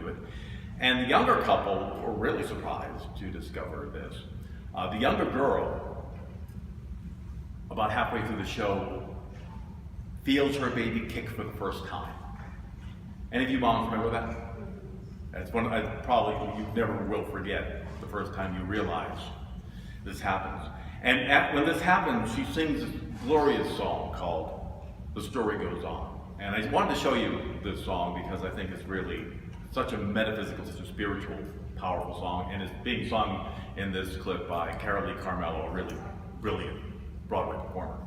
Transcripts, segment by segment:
it. And the younger couple were really surprised to discover this. The younger girl, about halfway through the show, feels her baby kick for the first time. Any of you moms remember that? That's one probably you never will forget the first time you realize this happens. And when this happens, she sings this glorious song called "The Story Goes On." And I wanted to show you this song because I think it's really such a metaphysical, such a spiritual, powerful song, and it's being sung in this clip by Carolee Carmello, a really brilliant Broadway performer.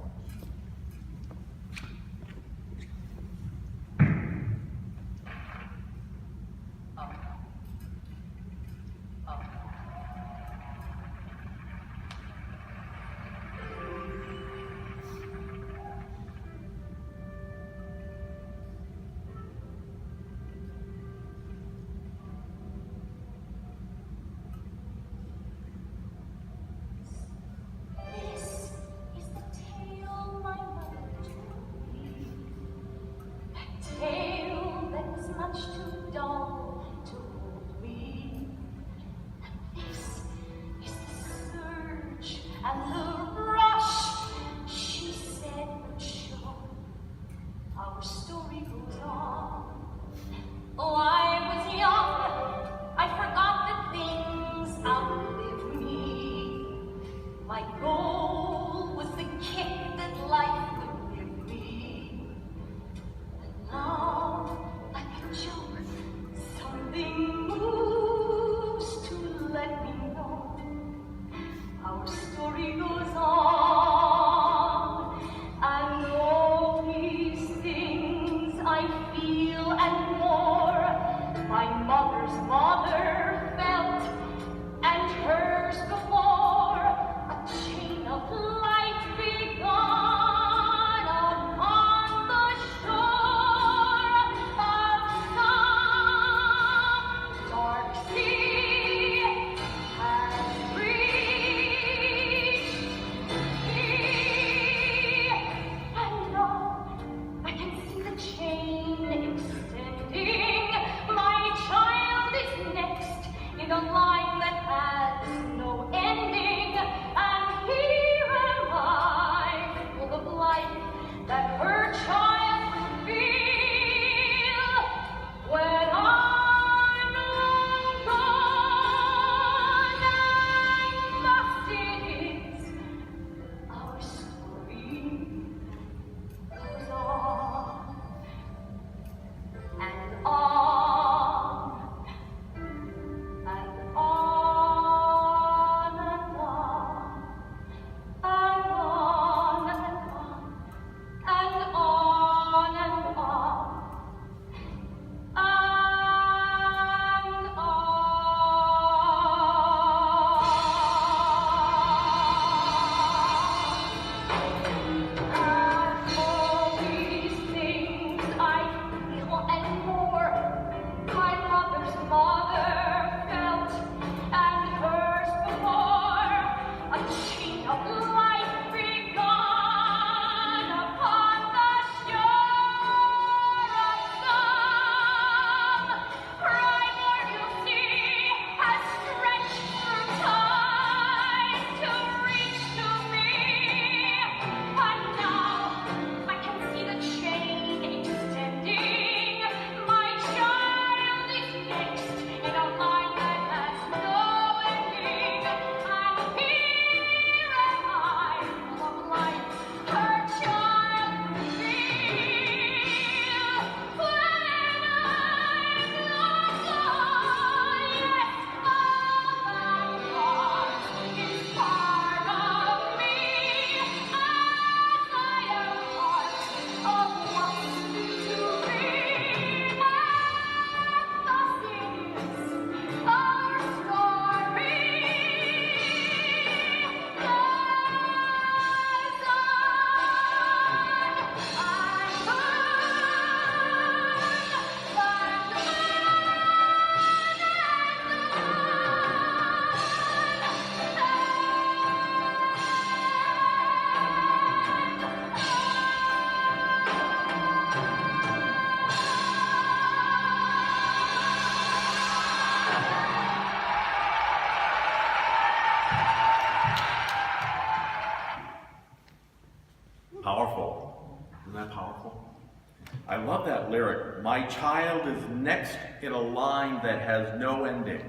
my child is next in a line that has no ending.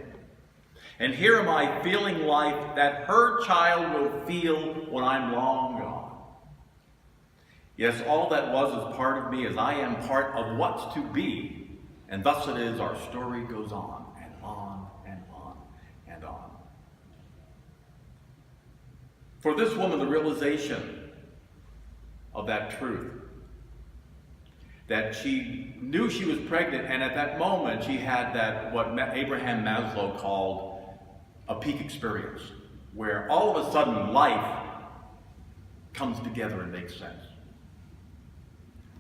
And here am I feeling life that her child will feel when I'm long gone. Yes, all that was is part of me, as I am part of what's to be. And thus it is our story goes on and on and on and on. For this woman, the realization of that truth, that she knew she was pregnant, and at that moment she had that, what Abraham Maslow called a peak experience, where all of a sudden life comes together and makes sense.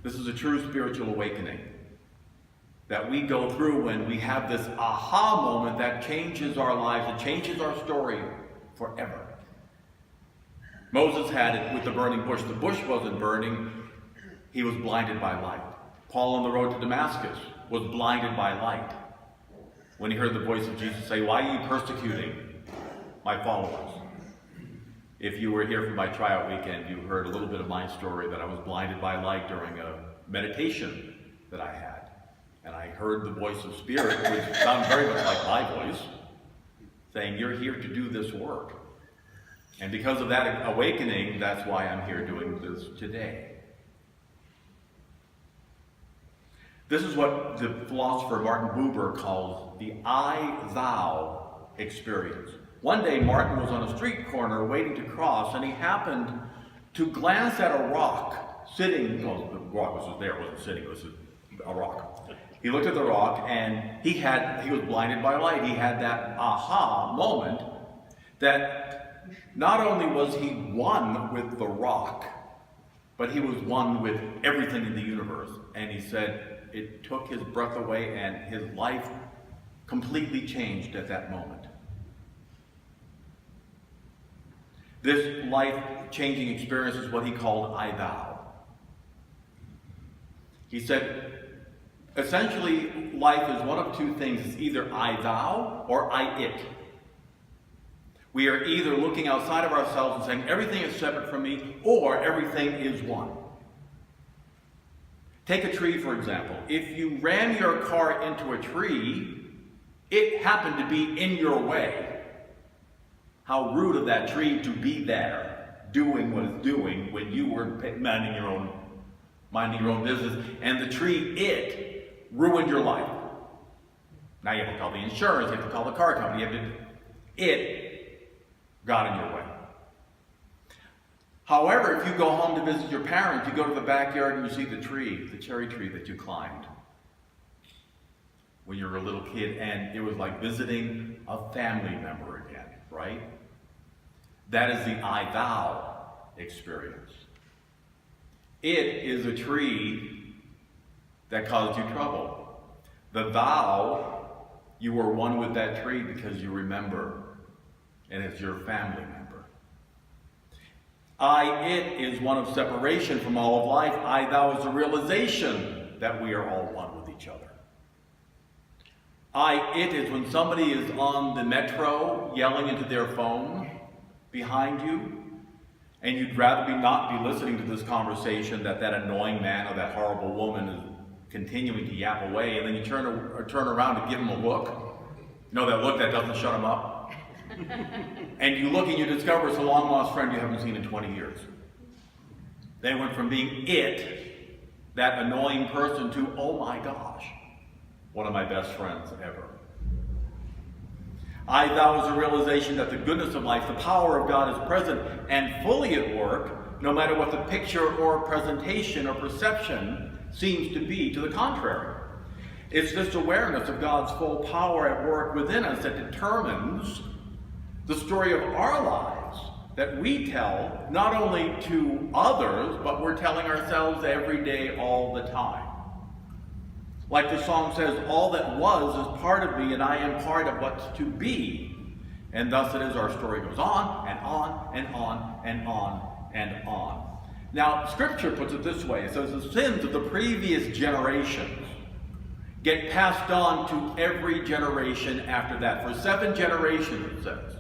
This is a true spiritual awakening that we go through when we have this aha moment that changes our lives, it changes our story forever. Moses had it with the burning bush. The bush wasn't burning, he was blinded by light. Paul on the road to Damascus was blinded by light when he heard the voice of Jesus say, "Why are you persecuting my followers?" If you were here for my tryout weekend, you heard a little bit of my story that I was blinded by light during a meditation that I had. And I heard the voice of Spirit, which sounded very much like my voice, saying, "You're here to do this work." And because of that awakening, that's why I'm here doing this today. This is what the philosopher Martin Buber calls the I-thou experience. One day, Martin was on a street corner waiting to cross, and he happened to glance at a rock sitting, well, the rock was just there, it wasn't sitting, it was a rock. He looked at the rock, and he was blinded by light. He had that aha moment that not only was he one with the rock, but he was one with everything in the universe. And he said it took his breath away, and his life completely changed at that moment. This life-changing experience is what he called I-thou. He said, essentially, life is one of two things. It's either I-thou or I-it. We are either looking outside of ourselves and saying, everything is separate from me, or everything is one. Take a tree, for example. If you ran your car into a tree, it happened to be in your way. How rude of that tree to be there, doing what it's doing when you were minding your own business, and the tree, it ruined your life. Now you have to call the insurance, you have to call the car company, it got in your way. However, if you go home to visit your parents, you go to the backyard and you see the tree, the cherry tree that you climbed when you were a little kid, and it was like visiting a family member again, right? That is the I-thou experience. It is a tree that caused you trouble. The thou, you were one with that tree because you remember, and it's your family member. I-it is one of separation from all of life. I-thou is a realization that we are all one with each other. I-it is when somebody is on the metro yelling into their phone behind you, and you'd rather not be listening to this conversation that annoying man or that horrible woman is continuing to yap away, and then you turn around to give them a look. You know that look that doesn't shut them up? And you look and you discover it's a long-lost friend you haven't seen in 20 years. They went from being it, that annoying person, to, oh my gosh, one of my best friends ever. I-thou is a realization that the goodness of life, the power of God is present and fully at work, no matter what the picture or presentation or perception seems to be to the contrary. It's this awareness of God's full power at work within us that determines the story of our lives that we tell, not only to others, but we're telling ourselves every day, all the time. Like the song says, all that was is part of me, and I am part of what's to be. And thus it is our story goes on and on and on and on and on. Now, Scripture puts it this way. It says the sins of the previous generations get passed on to every generation after that. For 7 generations, it says.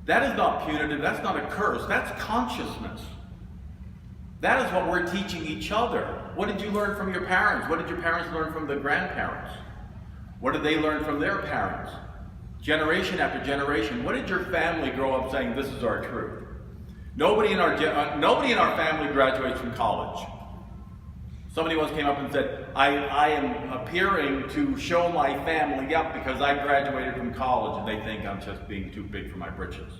That is not punitive. That's not a curse. That's consciousness. That is what we're teaching each other. What did you learn from your parents? What did your parents learn from the grandparents? What did they learn from their parents? Generation after generation. What did your family grow up saying, this is our truth? Nobody in our family graduates from college. Somebody once came up and said, I am appearing to show my family up because I graduated from college, and they think I'm just being too big for my britches.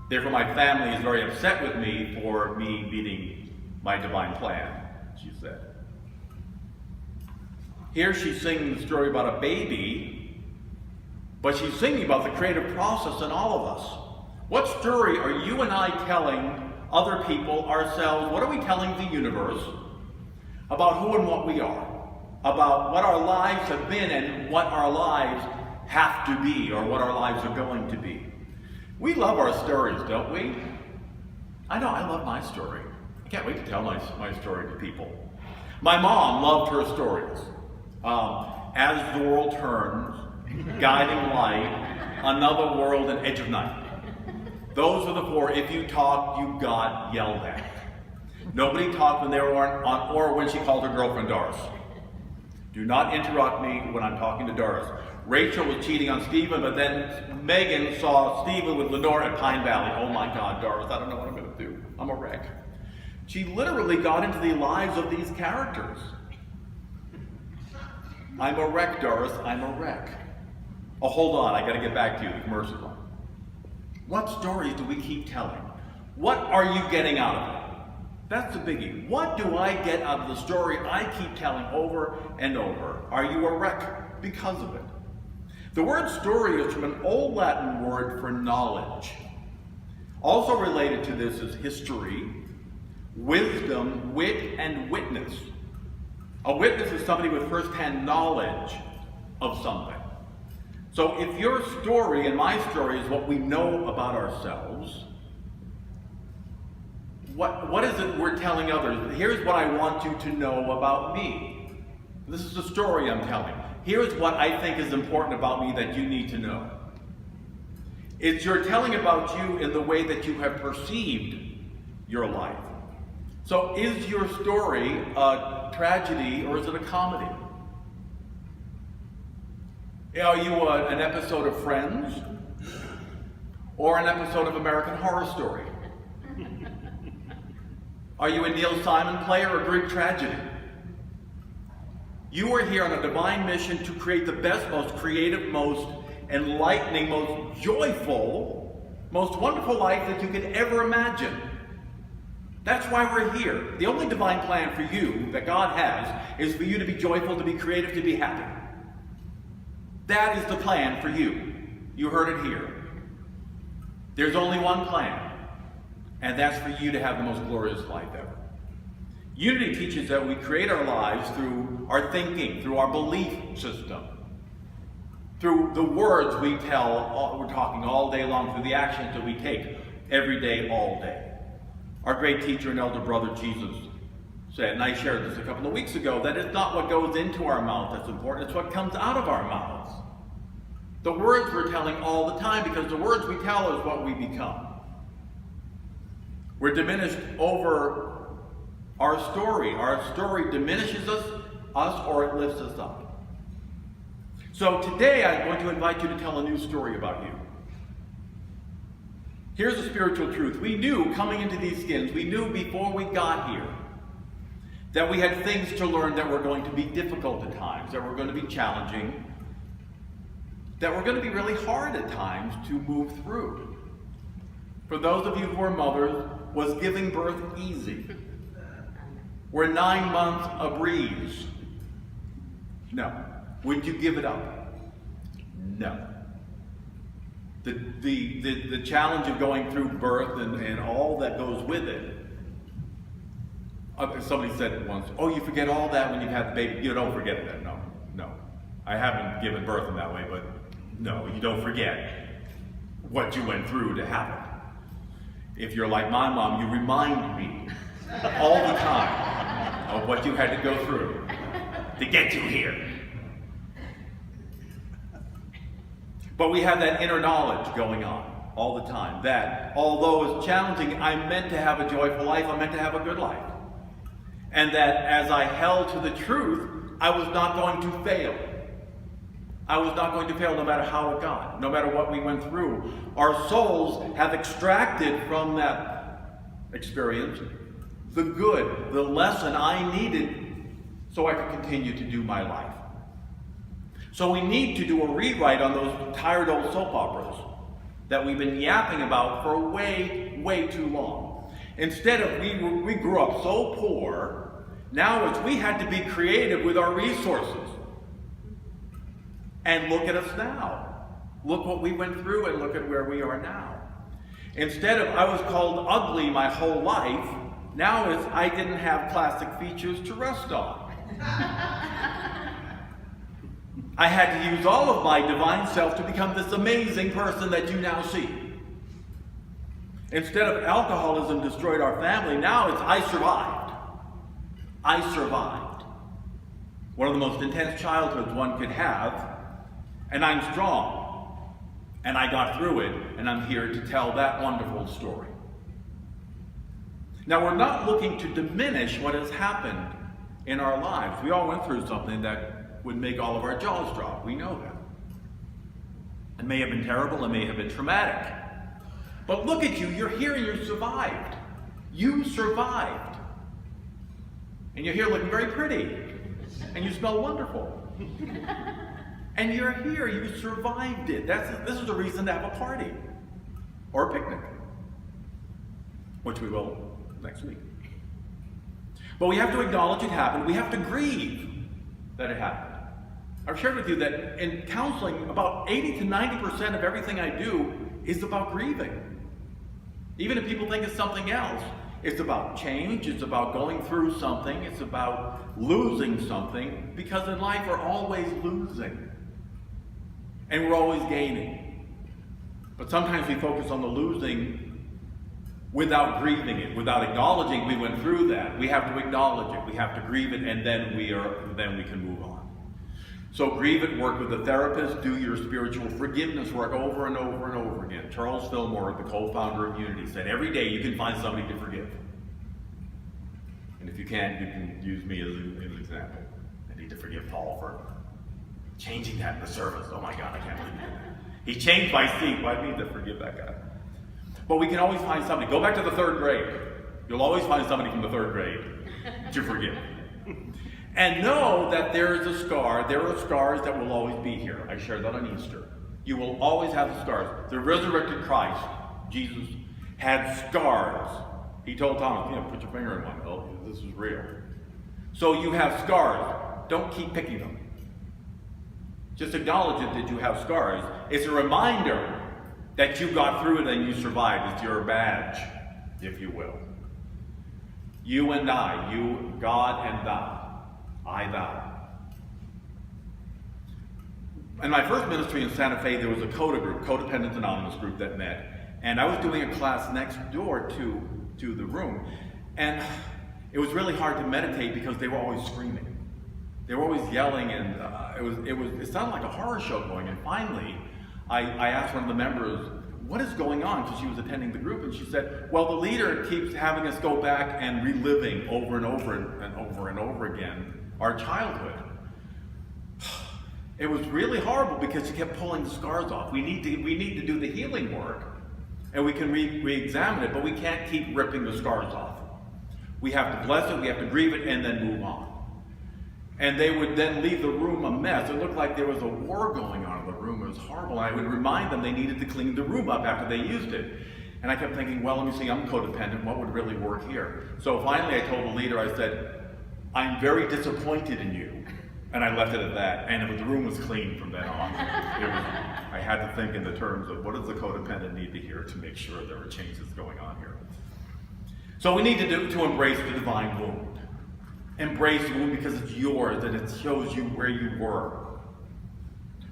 Therefore, my family is very upset with me for me meeting my divine plan, she said. Here she's singing the story about a baby, but she's singing about the creative process in all of us. What story are you and I telling other people, ourselves? What are we telling the universe about who and what we are? About what our lives have been and what our lives have to be, or what our lives are going to be. We love our stories, don't we? I know, I love my story. I can't wait to tell my story to people. My mom loved her stories. As the world turns, guiding light, another world, and edge of night. Those are the four. If you talked, you got yelled at. Nobody talked when they were on, or when she called her girlfriend Doris. Do not interrupt me when I'm talking to Doris. Rachel was cheating on Stephen, but then Megan saw Stephen with Lenore at Pine Valley. Oh my God, Doris, I don't know what I'm going to do. I'm a wreck. She literally got into the lives of these characters. I'm a wreck, Doris, I'm a wreck. Oh, hold on, I got to get back to you, the commercial's on. What stories do we keep telling? What are you getting out of it? That's the biggie. What do I get out of the story I keep telling over and over? Are you a wreck because of it? The word story is from an old Latin word for knowledge. Also related to this is history, wisdom, wit, and witness. A witness is somebody with first-hand knowledge of something. So if your story and my story is what we know about ourselves, what is it we're telling others? Here's what I want you to know about me. This is the story I'm telling. Here's what I think is important about me that you need to know. It's you're telling about you in the way that you have perceived your life. So is your story a tragedy or is it a comedy? Are you an episode of Friends or an episode of American Horror Story? Are you a Neil Simon play or a Greek tragedy? You are here on a divine mission to create the best, most creative, most enlightening, most joyful, most wonderful life that you could ever imagine. That's why we're here. The only divine plan for you that God has is for you to be joyful, to be creative, to be happy. That is the plan for you. You heard it here. There's only one plan, and that's for you to have the most glorious life ever. Unity teaches that we create our lives through our thinking, through our belief system, through the words we tell, we're talking all day long, through the actions that we take every day, all day. Our great teacher and elder brother Jesus said, and I shared this a couple of weeks ago, that it's not what goes into our mouth that's important, it's what comes out of our mouths. The words we're telling all the time, because the words we tell is what we become. We're diminished over our story. Our story diminishes us or it lifts us up. So today I'm going to invite you to tell a new story about you. Here's a spiritual truth. We knew coming into these skins, we knew before we got here that we had things to learn that were going to be difficult at times, that were going to be challenging, that were going to be really hard at times to move through. For those of you who are mothers, was giving birth easy? Were 9 months a breeze? No. Would you give it up? No. The challenge of going through birth and all that goes with it. Somebody said once, oh, you forget all that when you've had the baby. You don't forget that. No. I haven't given birth in that way, but no, you don't forget what you went through to have it. If you're like my mom, you remind me all the time of what you had to go through to get you here. But we have that inner knowledge going on. all the time. That although it's challenging, I'm meant to have a joyful life, I'm meant to have a good life. And that as I held to the truth, I was not going to fail. I was not going to fail no matter how it got, no matter what we went through. Our souls have extracted from that experience the good, the lesson I needed so I could continue to do my life. So we need to do a rewrite on those tired old soap operas that we've been yapping about for way, way too long. Instead of we grew up so poor, now it's we had to be creative with our resources. And look at us now. Look what we went through and look at where we are now. Instead of I was called ugly my whole life, now it's I didn't have plastic features to rest on. I had to use all of my divine self to become this amazing person that you now see. Instead of alcoholism destroyed our family, now it's I survived. I survived. One of the most intense childhoods one could have, and I'm strong. And I got through it, and I'm here to tell that wonderful story. Now, we're not looking to diminish what has happened in our lives. We all went through something that would make all of our jaws drop. We know that. It may have been terrible, it may have been traumatic. But look at you, you're here and you survived. You survived. And you're here looking very pretty. And you smell wonderful. And you're here, you survived it. This is a reason to have a party. Or a picnic. Which we will next week. But we have to acknowledge it happened. We have to grieve that it happened. I've shared with you that in counseling, about 80 to 90% of everything I do is about grieving. Even if people think it's something else, it's about change, it's about going through something, it's about losing something, because in life we're always losing. And we're always gaining. But sometimes we focus on the losing without grieving it, without acknowledging we went through that. We have to acknowledge it, we have to grieve it, and then we can move on. So grieve it, work with a therapist, do your spiritual forgiveness work over and over and over again. Charles Fillmore, the co-founder of Unity, said every day you can find somebody to forgive. And if you can't, you can use me as an example. I need to forgive Paul for changing that in the service. Oh my God, I can't believe that. He changed my seat. Well, I need to forgive that guy. But we can always find somebody. Go back to the third grade. You'll always find somebody from the third grade to forgive. And know that there is a scar. There are scars that will always be here. I shared that on Easter. You will always have the scars. The resurrected Christ, Jesus, had scars. He told Thomas, put your finger in one. Oh, this is real. So you have scars. Don't keep picking them. Just acknowledge it that you have scars. It's a reminder that you got through it and you survived. It's your badge, if you will. You and I, you, God and thou. I, thou. In my first ministry in Santa Fe, there was a CODA group, Codependent Anonymous group that met. And I was doing a class next door to the room. And it was really hard to meditate because they were always screaming. They were always yelling, and it sounded like a horror show going. And finally, I asked one of the members, what is going on? Because she was attending the group, and she said, well, the leader keeps having us go back and reliving over and over and over and over again our childhood. It was really horrible because she kept pulling the scars off. We need to do the healing work, and we can re-examine it, but we can't keep ripping the scars off. We have to bless it, we have to grieve it, and then move on. And they would then leave the room a mess. It looked like there was a war going on in the room. It was horrible. I would remind them they needed to clean the room up after they used it. And I kept thinking, well, let me see, I'm codependent. What would really work here? So finally I told the leader, I said, I'm very disappointed in you. And I left it at that. And the room was clean from then on. I had to think in the terms of what does the codependent need to hear to make sure there are changes going on here. So we need to embrace the divine wound. Embrace the wound because it's yours and it shows you where you were.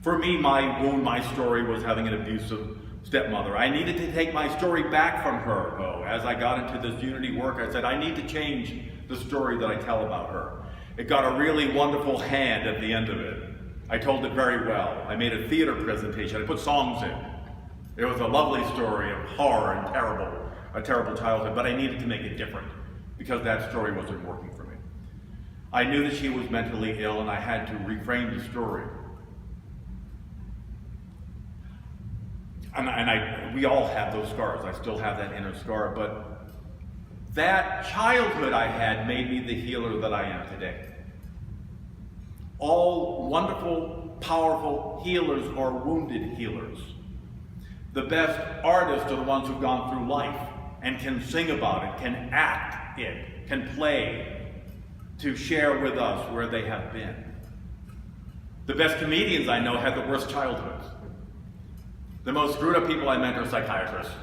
For me, my wound, my story was having an abusive stepmother. I needed to take my story back from her, though. As I got into this Unity work, I said, I need to change the story that I tell about her. It got a really wonderful hand at the end of it. I told it very well. I made a theater presentation. I put songs in. It was a lovely story of horror and a terrible childhood, but I needed to make it different because that story wasn't working for me. I knew that she was mentally ill and I had to reframe the story. And we all have those scars. I still have that inner scar, but that childhood I had made me the healer that I am today. All wonderful, powerful healers are wounded healers. The best artists are the ones who've gone through life and can sing about it, can act it, can play to share with us where they have been. The best comedians I know had the worst childhoods. The most screwed up people I met are psychiatrists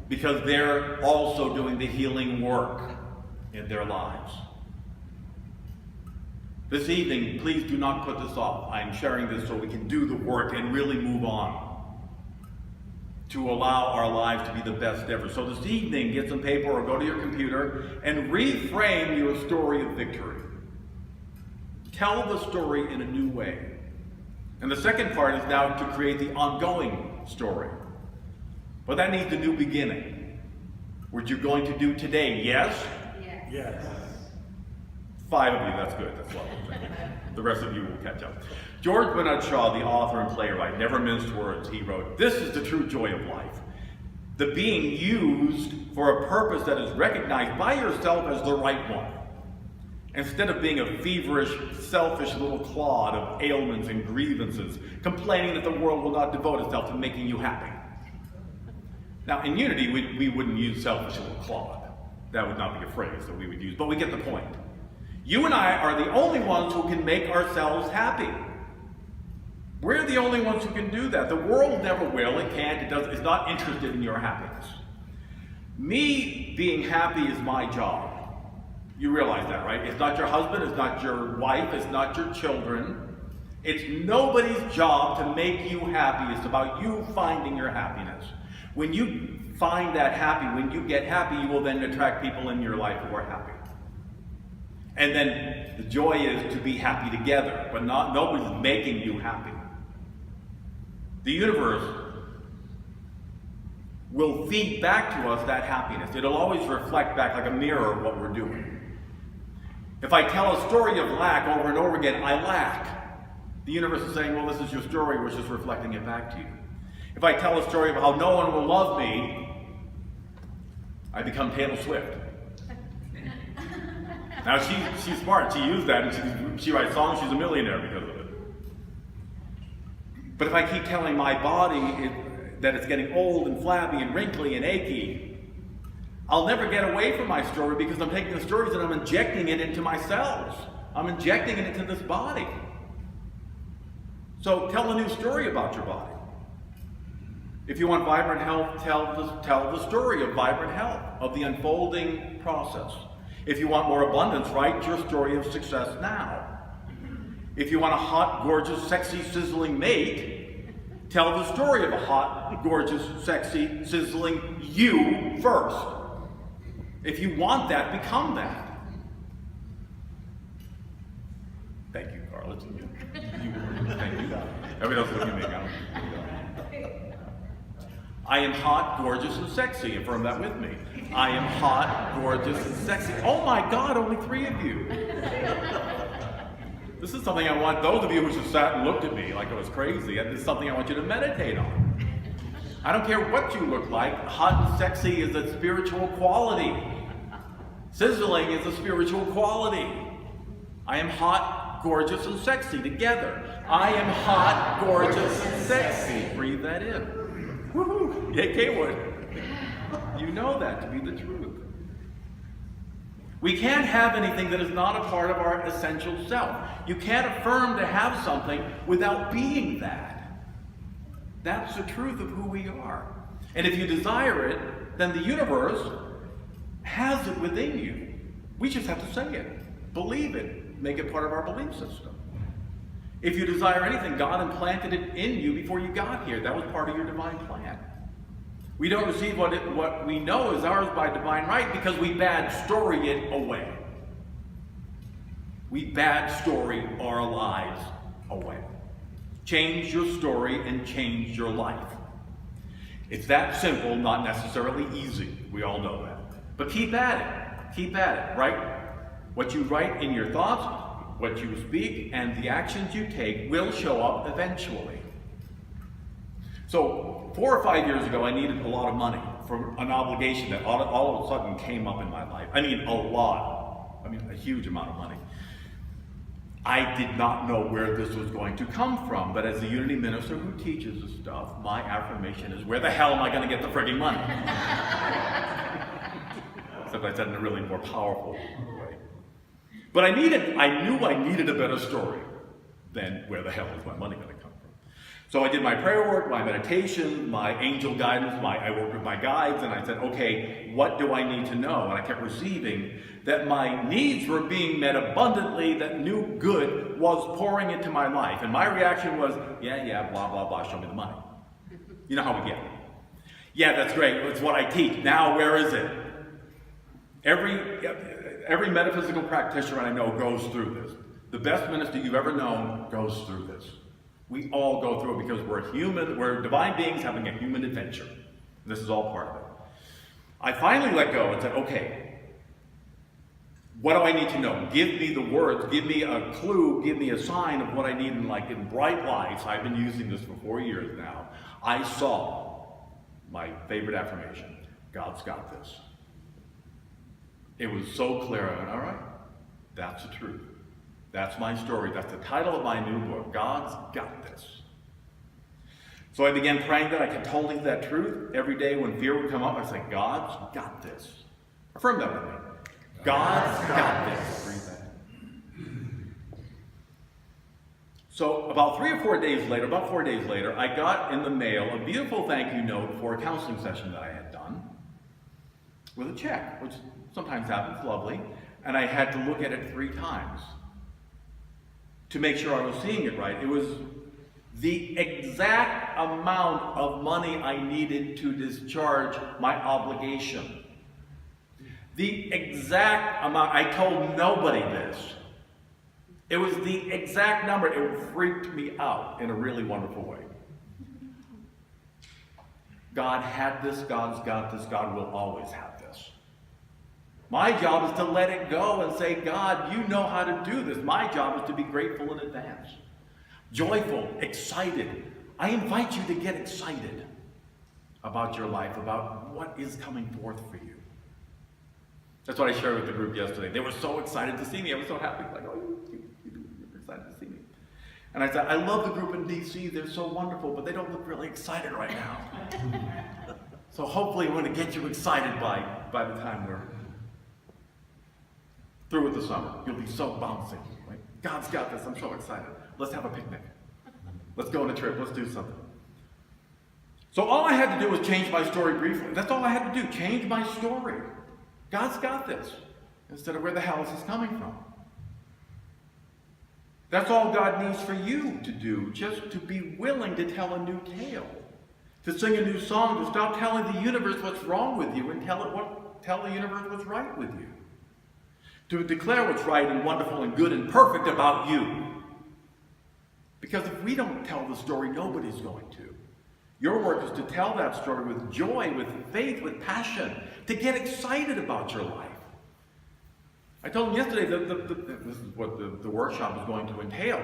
because they're also doing the healing work in their lives. This evening, please do not put this off. I'm sharing this so we can do the work and really move on to allow our lives to be the best ever. So this evening, get some paper or go to your computer and reframe your story of victory. Tell the story in a new way. And the second part is now to create the ongoing story. But that needs a new beginning. What you're going to do today, yes? Yes. Yes. 5 of you, that's good, that's lovely. The rest of you will catch up. George Bernard Shaw, the author and playwright, never minced words. He wrote, "This is the true joy of life. The being used for a purpose that is recognized by yourself as the right one. Instead of being a feverish, selfish little clod of ailments and grievances, complaining that the world will not devote itself to making you happy." Now, in Unity, we wouldn't use selfish little clod. That would not be a phrase that we would use, but we get the point. You and I are the only ones who can make ourselves happy. We're the only ones who can do that. The world never will, it can't, it's not interested in your happiness. Me being happy is my job. You realize that, right? It's not your husband, it's not your wife, it's not your children. It's nobody's job to make you happy. It's about you finding your happiness. When you find that happy, when you get happy, you will then attract people in your life who are happy. And then the joy is to be happy together, but nobody's making you happy. The universe will feed back to us that happiness. It'll always reflect back like a mirror of what we're doing. If I tell a story of lack over and over again, I lack. The universe is saying, well, this is your story, which is reflecting it back to you. If I tell a story of how no one will love me, I become Taylor Swift. Now she's smart, she used that, and she writes songs, she's a millionaire because of it. But if I keep telling my body that it's getting old and flabby and wrinkly and achy, I'll never get away from my story because I'm taking the stories and I'm injecting it into my cells. I'm injecting it into this body. So tell a new story about your body. If you want vibrant health, tell the story of vibrant health, of the unfolding process. If you want more abundance, write your story of success now. If you want a hot, gorgeous, sexy, sizzling mate, tell the story of a hot, gorgeous, sexy, sizzling you first. If you want that, become that. Thank you, Carla. Thank you. Everybody else look at me now. I am hot, gorgeous, and sexy. Affirm that with me. I am hot, gorgeous, and sexy. Oh my God, only 3 of you. This is something I want those of you who just sat and looked at me like I was crazy. This is something I want you to meditate on. I don't care what you look like. Hot and sexy is a spiritual quality. Sizzling is a spiritual quality. I am hot, gorgeous, and sexy together. I am hot, gorgeous, and sexy. Breathe that in. Woohoo! Yay, Kaywood. You know that to be the truth. We can't have anything that is not a part of our essential self. You can't affirm to have something without being that. That's the truth of who we are. And if you desire it, then the universe has it within you. We just have to say it, believe it, make it part of our belief system. If you desire anything, God implanted it in you before you got here. That was part of your divine plan. We don't receive what we know is ours by divine right because we bad story it away. We bad story our lives away. Change your story and change your life. It's that simple, not necessarily easy. We all know that. But keep at it. Keep at it, right? What you write in your thoughts, what you speak, and the actions you take will show up eventually. So 4 or 5 years ago, I needed a lot of money for an obligation that all of a sudden came up in my life. I mean, a lot. I mean, a huge amount of money. I did not know where this was going to come from, but as a Unity minister who teaches this stuff, my affirmation is, where the hell am I going to get the frigging money? Except I said in a really more powerful way. But I knew I needed a better story than where the hell is my money going to come from. So I did my prayer work, my meditation, my angel guidance, I worked with my guides, and I said, okay, what do I need to know? And I kept receiving that my needs were being met abundantly, that new good was pouring into my life. And my reaction was, yeah, blah, blah, blah, show me the money. You know how we get it. Yeah, that's great, it's what I teach. Now where is it? Every metaphysical practitioner I know goes through this. The best minister you've ever known goes through this. We all go through it because we're human, we're divine beings having a human adventure. This is all part of it. I finally let go and said, okay, what do I need to know? Give me the words, give me a clue, give me a sign of what I need in bright lights. I've been using this for 4 years now. I saw my favorite affirmation, God's got this. It was so clear. I went, all right, that's the truth. That's my story. That's the title of my new book, God's Got This. So I began praying that. I kept holding that truth. Every day when fear would come up, I said, God's got this. Affirm that with me. God's got this. Breathe that. So about 4 days later, I got in the mail a beautiful thank you note for a counseling session that I had done with a check, which sometimes happens, lovely. And I had to look at it 3 times to make sure I was seeing it right. It was the exact amount of money I needed to discharge my obligation. The exact amount. I told nobody this. It was the exact number. It freaked me out in a really wonderful way. God had this, God's got this, God will always have this. My job is to let it go and say, God, you know how to do this. My job is to be grateful in advance. Joyful, excited. I invite you to get excited about your life, about what is coming forth for you. That's what I shared with the group yesterday. They were so excited to see me. I was so happy. Like, oh, you're excited to see me. And I said, I love the group in D.C. They're so wonderful, but they don't look really excited right now. So hopefully I'm going to get you excited by the time we're through with the summer. You'll be so bouncy. Right? God's got this. I'm so excited. Let's have a picnic. Let's go on a trip. Let's do something. So all I had to do was change my story briefly. That's all I had to do. Change my story. God's got this. Instead of where the hell is this coming from? That's all God needs for you to do. Just to be willing to tell a new tale. To sing a new song. To stop telling the universe what's wrong with you and tell the universe what's right with you. To declare what's right and wonderful and good and perfect about you. Because if we don't tell the story, nobody's going to. Your work is to tell that story with joy, with faith, with passion, to get excited about your life. I told them yesterday that this is what the workshop is going to entail.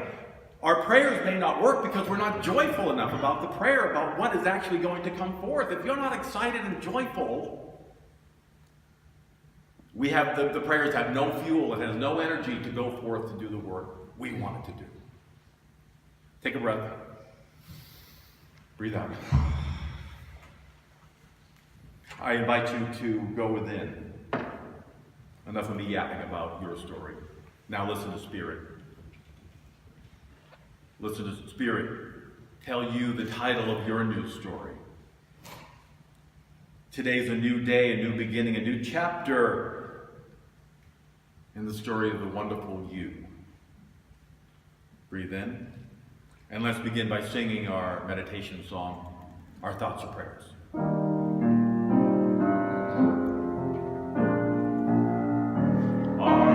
Our prayers may not work because we're not joyful enough about the prayer, about what is actually going to come forth. If you're not excited and joyful, the prayers have no fuel, it has no energy to go forth to do the work we want it to do. Take a breath. Breathe out. I invite you to go within. Enough of me yapping about your story. Now listen to Spirit. Listen to Spirit tell you the title of your new story. Today's a new day, a new beginning, a new chapter in the story of the wonderful you. Breathe in. And let's begin by singing our meditation song, Our Thoughts and Prayers. Our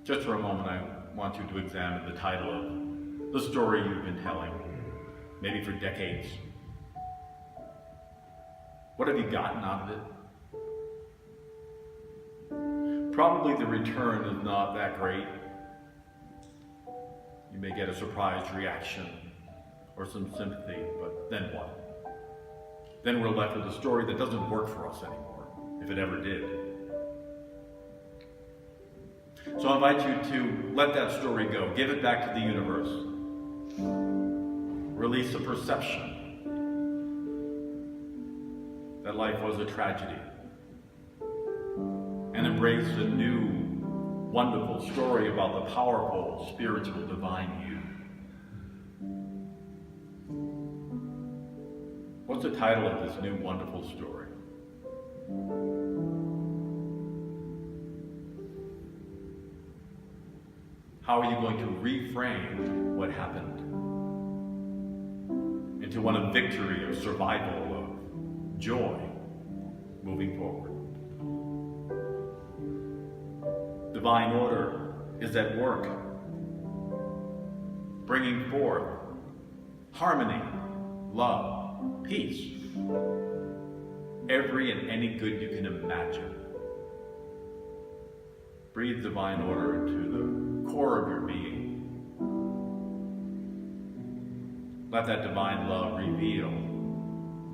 Just for a moment, I want you to examine the title of the story you've been telling, maybe for decades. What have you gotten out of it? Probably the return is not that great. You may get a surprised reaction or some sympathy, but then what? Then we're left with a story that doesn't work for us anymore, if it ever did. So I invite you to let that story go. Give it back to the universe. Release the perception that life was a tragedy. And embrace a new, wonderful story about the powerful, spiritual, divine you. What's the title of this new, wonderful story? How are you going to reframe what happened into one of victory, of survival, of joy, moving forward? Divine order is at work, bringing forth harmony, love, peace, every and any good you can imagine. Breathe divine order into the core of your being. Let that divine love reveal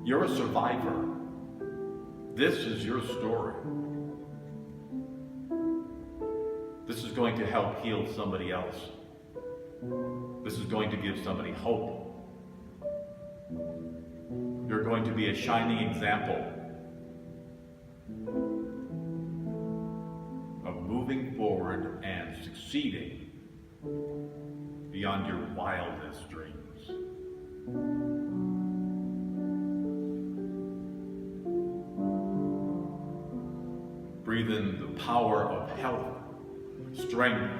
you're a survivor. This is your story. This is going to help heal somebody else. This is going to give somebody hope. You're going to be a shining example of moving forward and succeeding beyond your wildest dreams. Breathe in the power of health, strength,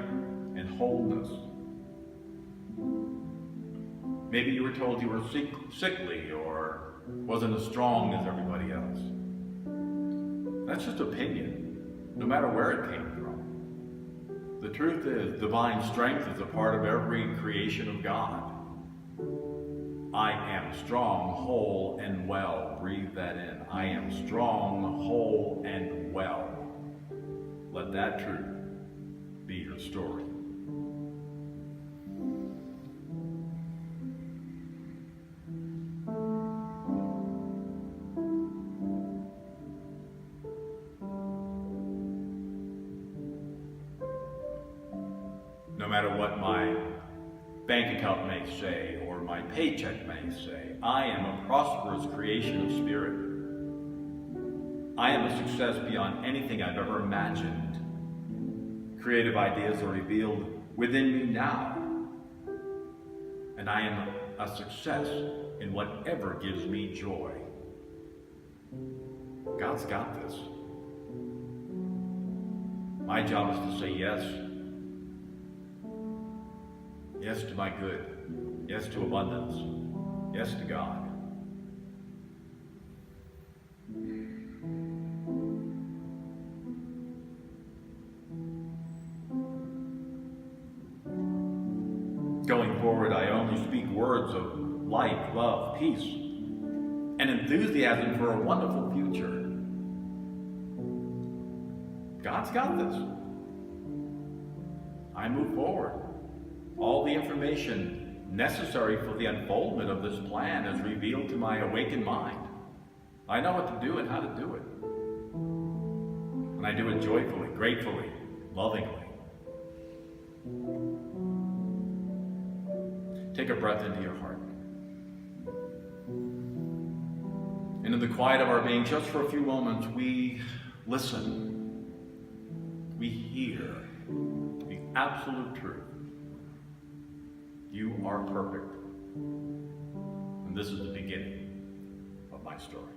and wholeness. Maybe you were told you were sickly or wasn't as strong as everybody else. That's just opinion, no matter where it came from. The truth is, divine strength is a part of every creation of God. I am strong, whole, and well. Breathe that in. I am strong, whole, and well. Let that truth be your story. No matter what my bank account may say or my paycheck may say, I am a prosperous creation of spirit. I am a success beyond anything I've ever imagined. Creative ideas are revealed within me now. And I am a success in whatever gives me joy. God's got this. My job is to say yes. Yes to my good. Yes to abundance. Yes to God. Going forward, I only speak words of light, love, peace, and enthusiasm for a wonderful future. God's got this. I move forward. All the information necessary for the unfoldment of this plan is revealed to my awakened mind. I know what to do and how to do it. And I do it joyfully, gratefully, lovingly. Take a breath into your heart. And in the quiet of our being, just for a few moments, we listen. We hear the absolute truth. You are perfect. And this is the beginning of my story.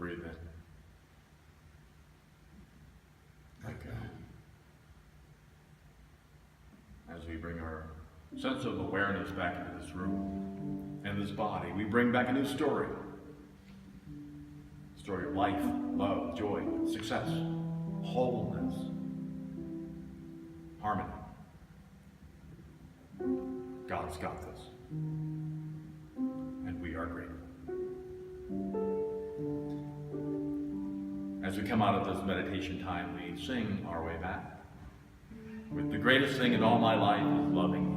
breathe in. Let go. As we bring our sense of awareness back into this room and this body, we bring back a new story. Story of life, love, joy, success, wholeness, harmony. God's got this. And we are grateful. As we come out of this meditation time, we sing our way back with the greatest thing in all my life is loving you.